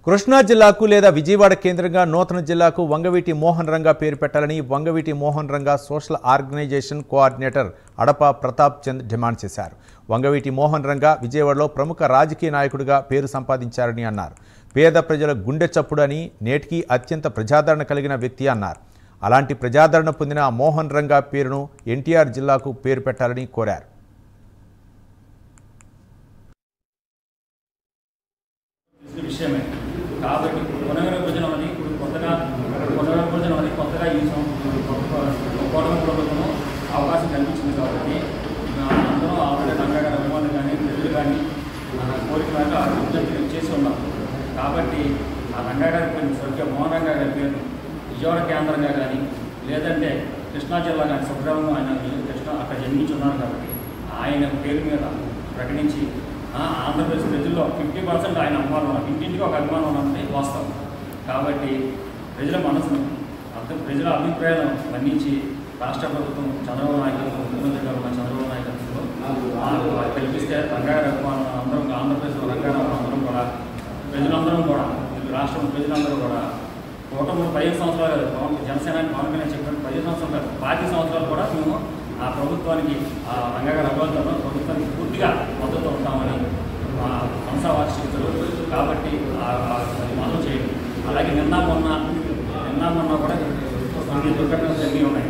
కృష్ణా జిల్లాకు లేదా విజయవాడ కేంద్రంగా నూతన జిల్లాకు వంగవీటి మోహన్ రంగా పేరు పెట్టాలని Vangaveeti Mohan Ranga social organisation coordinator Adapa Pratap Chand demand చేశారు. వంగవీటి మోహన్ రంగా విజయవాడలో ప్రముఖ రాజకీయ నాయకుడిగా పేరు సంపాదించారని అన్నారు. పేద ప్రజల గుండె చప్పుడు అని, నేటికి అత్యంత ప్రజాదరణ కలిగిన వ్యక్తి అన్నారు. అలాంటి ప్రజాదరణ పొందిన మోహన్ రంగా పేరును ఎన్టీఆర్ జిల్లాకు పేరు పెట్టాలని కోరారు. కాబట్టి పునర్విభజన అనేది కొత్తగా ఈ కూటమి ప్రభుత్వం అవకాశం కల్పించింది. కాబట్టి అందరూ ఆల్రెడీ రంగా గారి అభిమానులు కానీ ప్రజలు కానీ కోరిక మేరకు అభివృద్ధి చేసి ఉన్నాం. కాబట్టి ఆ రంగా గారి పేరు స్వర్గీయ మోహన్ రంగా గారి పేరు విజయవాడ కేంద్రంగా కానీ లేదంటే కృష్ణా జిల్లా కానీ స్వగ్రామంలో ఆయన అక్కడ జన్మించి ఉన్నారు. కాబట్టి ఆయన పేరు మీద ప్రకటించి ఆంధ్రప్రదేశ్ ప్రజల్లో 50% ఆయన అభిమానం ఉన్నారు. ఇంటింటికి ఒక అభిమానం ఉన్నది వాస్తవం. కాబట్టి ప్రజల మనసును ప్రజల అభిప్రాయాలను మన్నించి రాష్ట్ర ప్రభుత్వం చంద్రబాబు నాయకత్వం ముఖ్యమంత్రి గారు చంద్రబాబు నాయకత్వంలో కల్పిస్తే రంగారావు అభిమానం అందరం ఆంధ్రప్రదేశ్లో రంగారావు అందరం కూడా ప్రజలందరం కూడా రాష్ట్రం ప్రజలందరూ కూడా కూటమి 15 సంవత్సరాలు జనసేన పవన్ కళ్యాణ్ చెప్పినట్టు 15 సంవత్సరాలు 5 సంవత్సరాలు కూడా మేము ఆ ప్రభుత్వానికి ఆ రంగారావు అభివృద్ధిలో ప్రభుత్వానికి పూర్తిగా మద్దతు ఉంటామని మనసావార్షికులు. కాబట్టి మనం చేయండి. అలాగే నిన్న మొన్న కూడా కొన్ని దుర్ఘటనలు జరిగి ఉన్నాయి.